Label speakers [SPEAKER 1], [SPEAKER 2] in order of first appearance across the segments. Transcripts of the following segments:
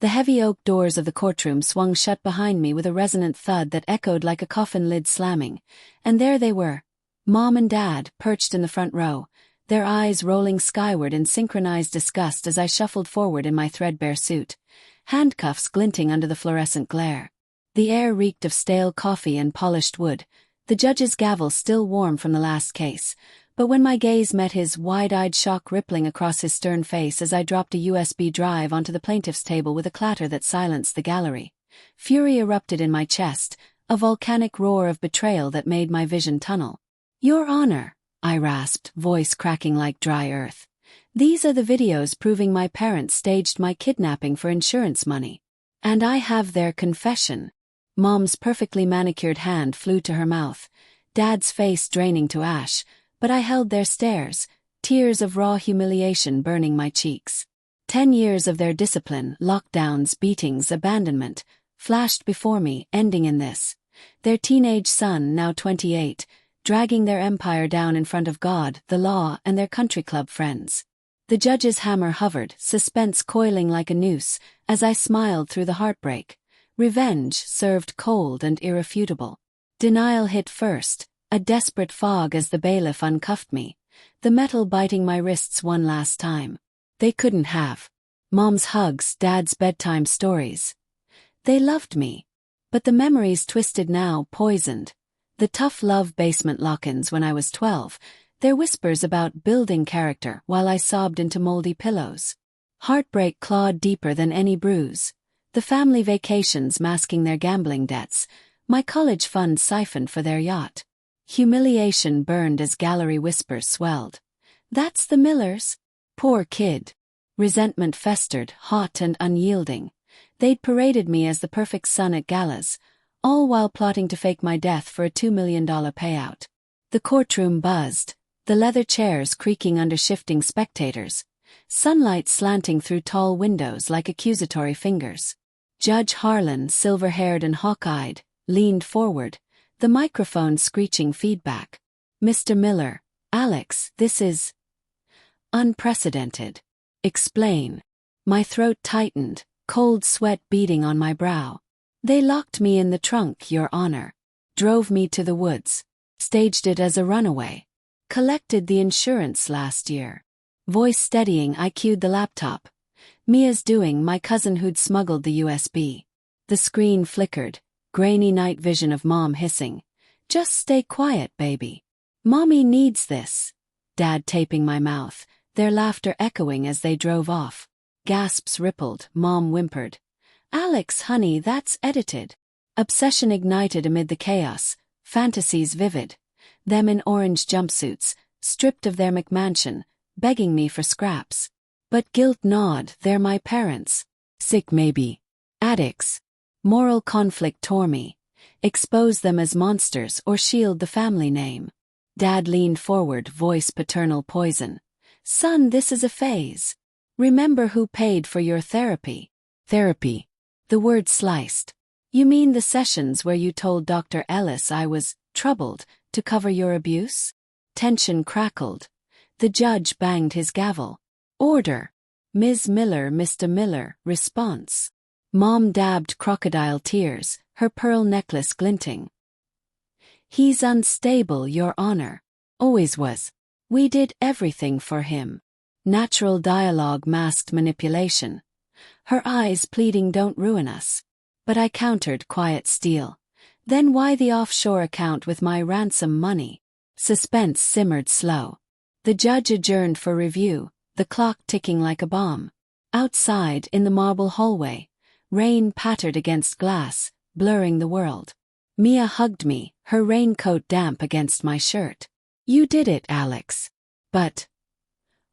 [SPEAKER 1] The heavy oak doors of the courtroom swung shut behind me with a resonant thud that echoed like a coffin lid slamming, and there they were, Mom and Dad, perched in the front row, their eyes rolling skyward in synchronized disgust as I shuffled forward in my threadbare suit, handcuffs glinting under the fluorescent glare. The air reeked of stale coffee and polished wood, the judge's gavel still warm from the last case, but when my gaze met his wide-eyed shock rippling across his stern face as I dropped a USB drive onto the plaintiff's table with a clatter that silenced the gallery, fury erupted in my chest, a volcanic roar of betrayal that made my vision tunnel. "Your Honor," I rasped, voice cracking like dry earth. "These are the videos proving my parents staged my kidnapping for insurance money. And I have their confession." Mom's perfectly manicured hand flew to her mouth, Dad's face draining to ash, but I held their stares, tears of raw humiliation burning my cheeks. 10 years of their discipline, lockdowns, beatings, abandonment, flashed before me, ending in this. Their teenage son, now 28, dragging their empire down in front of God, the law, and their country club friends. The judge's hammer hovered, suspense coiling like a noose, as I smiled through the heartbreak. Revenge served cold and irrefutable. Denial hit first, a desperate fog as the bailiff uncuffed me, the metal biting my wrists one last time. They couldn't have. Mom's hugs, Dad's bedtime stories. They loved me. But the memories twisted now, poisoned. The tough love basement lock-ins when I was 12, their whispers about building character while I sobbed into moldy pillows. Heartbreak clawed deeper than any bruise. The family vacations masking their gambling debts, my college fund siphoned for their yacht. Humiliation burned as gallery whispers swelled. "That's the Millers? Poor kid." Resentment festered, hot and unyielding. They'd paraded me as the perfect son at galas, all while plotting to fake my death for a $2 million payout. The courtroom buzzed, the leather chairs creaking under shifting spectators, sunlight slanting through tall windows like accusatory fingers. Judge Harlan, silver-haired and hawk-eyed, leaned forward, the microphone screeching feedback. "Mr. Miller, Alex, this is unprecedented. Explain." My throat tightened, cold sweat beading on my brow. "They locked me in the trunk, Your Honor. Drove me to the woods. Staged it as a runaway. Collected the insurance last year." Voice steadying, I cued the laptop. Mia's doing, my cousin who'd smuggled the USB. The screen flickered, grainy night vision of Mom hissing. "Just stay quiet, baby. Mommy needs this." Dad taping my mouth, their laughter echoing as they drove off. Gasps rippled, Mom whimpered. "Alex, honey, that's edited." Obsession ignited amid the chaos, fantasies vivid. Them in orange jumpsuits, stripped of their McMansion, begging me for scraps. But guilt gnawed, they're my parents. Sick maybe. Addicts. Moral conflict tore me. Expose them as monsters or shield the family name. Dad leaned forward, voice paternal poison. "Son, this is a phase. Remember who paid for your therapy." "Therapy?" The word sliced. "You mean the sessions where you told Dr. Ellis I was troubled to cover your abuse?" Tension crackled. The judge banged his gavel. "Order. Ms. Miller, Mr. Miller." Response. Mom dabbed crocodile tears, her pearl necklace glinting. "He's unstable, Your Honor. Always was. We did everything for him." Natural dialogue masked manipulation. Her eyes pleading, "Don't ruin us." But I countered, quiet steel. "Then why the offshore account with my ransom money?" Suspense simmered slow. The judge adjourned for review, the clock ticking like a bomb. Outside, in the marble hallway, rain pattered against glass, blurring the world. Mia hugged me, her raincoat damp against my shirt. "You did it, Alex. But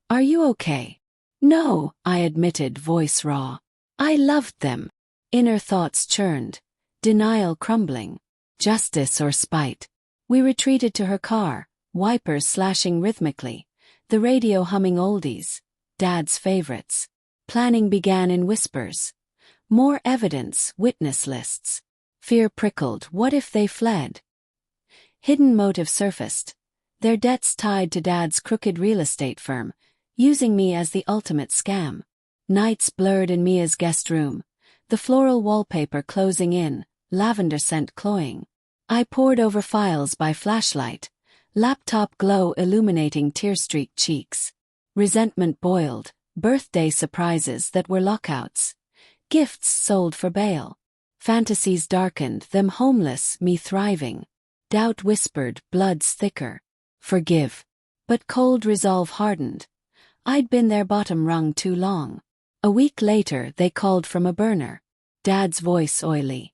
[SPEAKER 1] are you okay?" "No," I admitted, voice raw. "I loved them." Inner thoughts churned, denial crumbling. Justice or spite? We retreated to her car, wipers slashing rhythmically, the radio humming oldies, Dad's favorites. Planning began in whispers. More evidence, witness lists. Fear prickled, what if they fled? Hidden motive surfaced. Their debts tied to Dad's crooked real estate firm, using me as the ultimate scam. Nights blurred in Mia's guest room, the floral wallpaper closing in, lavender scent cloying. I pored over files by flashlight, laptop glow illuminating tear-streaked cheeks. Resentment boiled, birthday surprises that were lockouts. Gifts sold for bail. Fantasies darkened, them homeless, me thriving. Doubt whispered, blood's thicker. Forgive. But cold resolve hardened. I'd been their bottom rung too long. A week later they called from a burner. Dad's voice oily.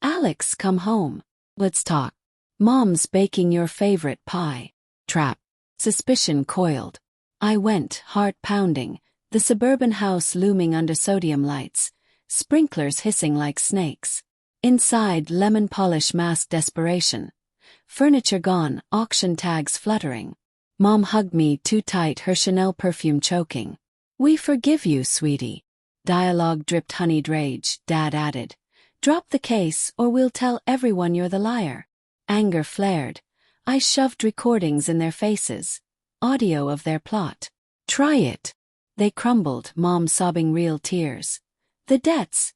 [SPEAKER 1] Alex, come home. Let's talk. Mom's baking your favorite pie. Trap. Suspicion coiled. I went, heart pounding, the suburban house looming under sodium lights, sprinklers hissing like snakes. Inside, lemon polish masked desperation. Furniture gone, auction tags fluttering. Mom hugged me too tight, her Chanel perfume choking. We forgive you, sweetie. Dialogue dripped honeyed rage, Dad added. Drop the case or we'll tell everyone you're the liar. Anger flared. I shoved recordings in their faces. Audio of their plot. Try it. They crumbled, Mom sobbing real tears. The debts.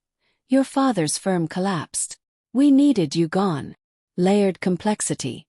[SPEAKER 1] Your father's firm collapsed. We needed you gone. Layered complexity.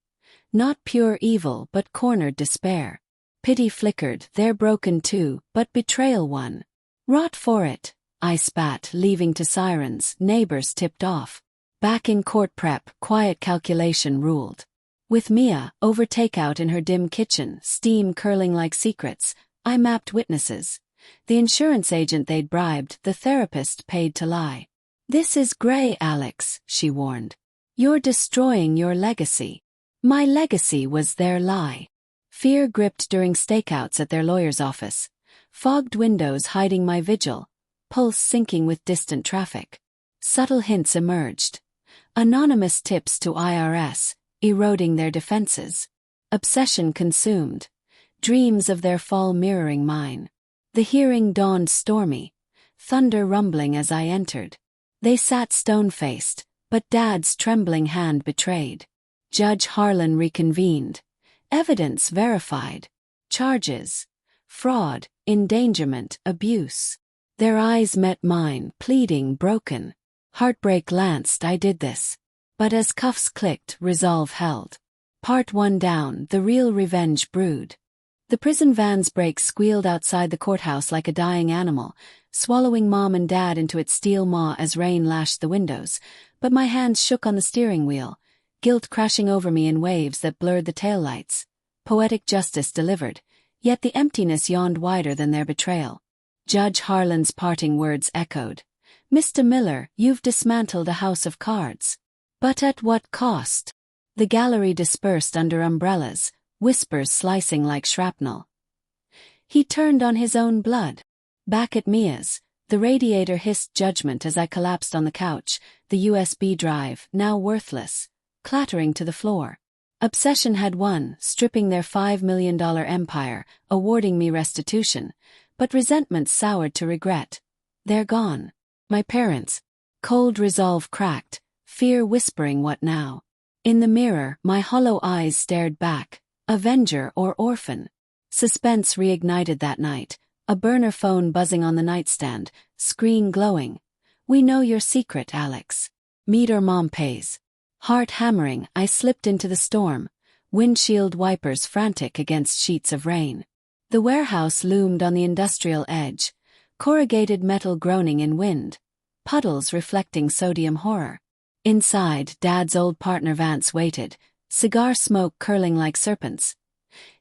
[SPEAKER 1] Not pure evil but cornered despair. Pity flickered, they're broken too, but betrayal won. Rot for it. I spat, leaving to sirens, neighbors tipped off. Back in court prep, quiet calculation ruled. With Mia, over takeout in her dim kitchen, steam curling like secrets, I mapped witnesses. The insurance agent they'd bribed, the therapist paid to lie. This is gray, Alex, she warned. You're destroying your legacy. My legacy was their lie. Fear gripped during stakeouts at their lawyer's office. Fogged windows hiding my vigil. Pulse sinking with distant traffic. Subtle hints emerged. Anonymous tips to IRS, eroding their defenses. Obsession consumed. Dreams of their fall mirroring mine. The hearing dawned stormy. Thunder rumbling as I entered. They sat stone-faced, but Dad's trembling hand betrayed. Judge Harlan reconvened. Evidence verified. Charges. Fraud, endangerment, abuse. Their eyes met mine, pleading, broken. Heartbreak lanced, I did this. But as cuffs clicked, resolve held. Part 1 down, the real revenge brewed. The prison van's brakes squealed outside the courthouse like a dying animal, swallowing Mom and Dad into its steel maw as rain lashed the windows, but my hands shook on the steering wheel, guilt crashing over me in waves that blurred the taillights. Poetic justice delivered, yet the emptiness yawned wider than their betrayal. Judge Harlan's parting words echoed. Mr. Miller, you've dismantled a house of cards. But at what cost? The gallery dispersed under umbrellas, whispers slicing like shrapnel. He turned on his own blood. Back at Mia's, the radiator hissed judgment as I collapsed on the couch, the USB drive, now worthless, clattering to the floor. Obsession had won, stripping their $5 million empire, awarding me restitution, but resentment soured to regret. They're gone. My parents. Cold resolve cracked, fear whispering what now. In the mirror, my hollow eyes stared back. Avenger or orphan? Suspense reignited that night, a burner phone buzzing on the nightstand, screen glowing. We know your secret, Alex. Meet or Mom pays. Heart hammering, I slipped into the storm, windshield wipers frantic against sheets of rain. The warehouse loomed on the industrial edge, corrugated metal groaning in wind, puddles reflecting sodium horror. Inside, Dad's old partner Vance waited, cigar smoke curling like serpents.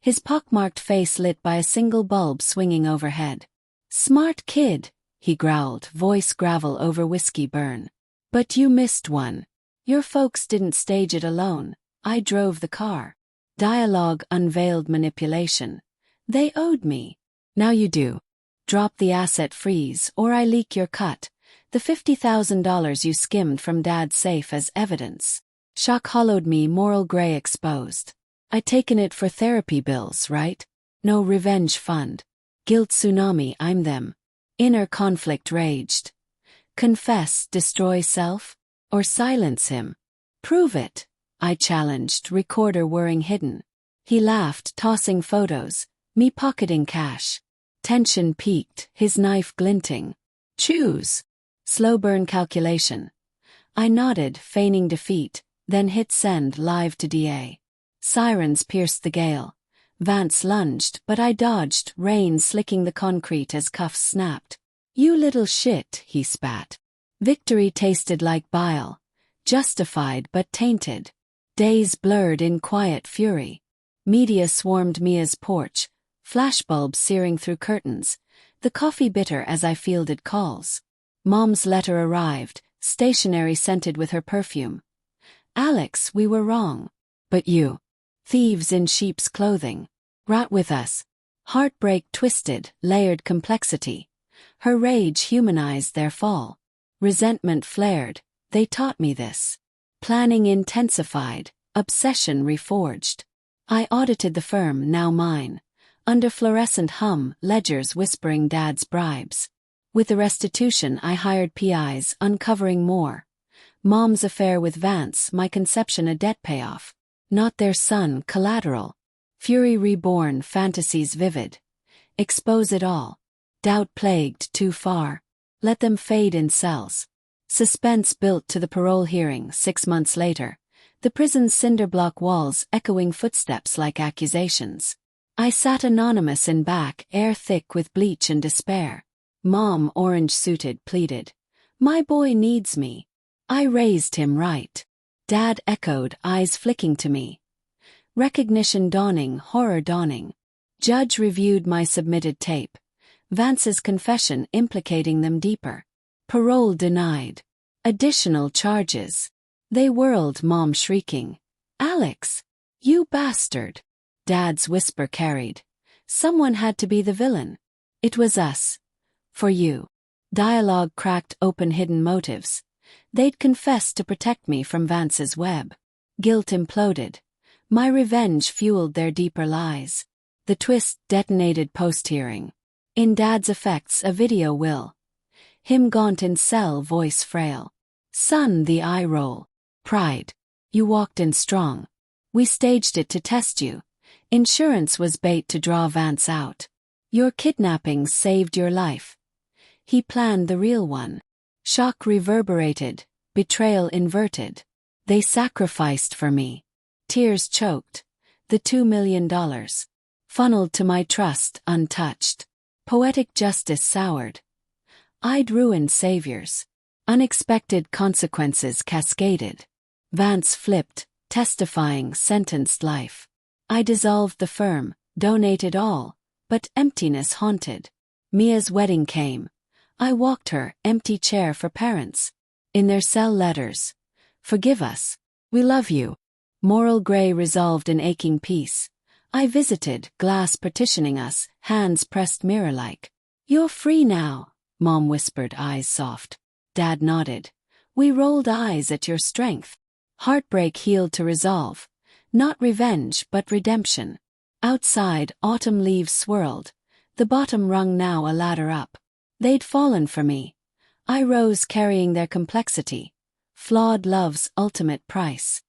[SPEAKER 1] His pockmarked face lit by a single bulb swinging overhead. Smart kid, he growled, voice gravel over whiskey burn. But you missed one. Your folks didn't stage it alone. I drove the car. Dialogue unveiled manipulation. They owed me. Now you do. Drop the asset freeze or I leak your cut. The $50,000 you skimmed from Dad's safe as evidence. Shock hollowed me, moral gray exposed. I'd taken it for therapy bills, right? No revenge fund. Guilt tsunami, I'm them. Inner conflict raged. Confess, destroy self? Or silence him? Prove it, I challenged, recorder whirring hidden. He laughed, tossing photos, me pocketing cash. Tension peaked, his knife glinting. Choose. Slow burn calculation. I nodded, feigning defeat, then hit send live to DA. Sirens pierced the gale. Vance lunged, but I dodged, rain slicking the concrete as cuffs snapped. "You little shit," he spat. Victory tasted like bile. Justified but tainted. Days blurred in quiet fury. Media swarmed Mia's porch, flashbulbs searing through curtains, the coffee bitter as I fielded calls. Mom's letter arrived, stationery scented with her perfume. "Alex, we were wrong. But you. Thieves in sheep's clothing. Rot with us." Heartbreak twisted, layered complexity. Her rage humanized their fall. Resentment flared. They taught me this. Planning intensified, obsession reforged. I audited the firm, now mine. Under fluorescent hum, ledgers whispering Dad's bribes. With the restitution I hired PIs, uncovering more. Mom's affair with Vance, my conception a debt payoff. Not their son, collateral. Fury reborn, fantasies vivid. Expose it all. Doubt plagued too far. Let them fade in cells. Suspense built to the parole hearing 6 months later. The prison's cinderblock walls echoing footsteps like accusations. I sat anonymous in back, air thick with bleach and despair. Mom, orange-suited, pleaded. "My boy needs me. I raised him right." Dad echoed, eyes flicking to me. Recognition dawning, horror dawning. Judge reviewed my submitted tape. Vance's confession implicating them deeper. Parole denied. Additional charges. They whirled, Mom shrieking. "Alex! You bastard!" Dad's whisper carried. "Someone had to be the villain. It was us. For you." Dialogue cracked open hidden motives. They'd confessed to protect me from Vance's web. Guilt imploded. My revenge fueled their deeper lies. The twist detonated post-hearing. In Dad's effects a video will. Him gaunt in cell, voice frail. "Son," the eye roll. "Pride. You walked in strong. We staged it to test you. Insurance was bait to draw Vance out. Your kidnappings saved your life. He planned the real one." Shock reverberated, betrayal inverted. They sacrificed for me. Tears choked. The $2 million. Funneled to my trust, untouched. Poetic justice soured. I'd ruined saviors. Unexpected consequences cascaded. Vance flipped, testifying, sentenced life. I dissolved the firm, donated all, but emptiness haunted. Mia's wedding came. I walked her, empty chair for parents. In their cell letters. "Forgive us. We love you." Moral gray resolved in aching peace. I visited, glass partitioning us, hands pressed mirror-like. "You're free now," Mom whispered, eyes soft. Dad nodded. We rolled eyes at your strength. Heartbreak healed to resolve. Not revenge, but redemption. Outside, autumn leaves swirled. The bottom rung now a ladder up. They'd fallen for me. I rose carrying their complexity. Flawed love's ultimate price.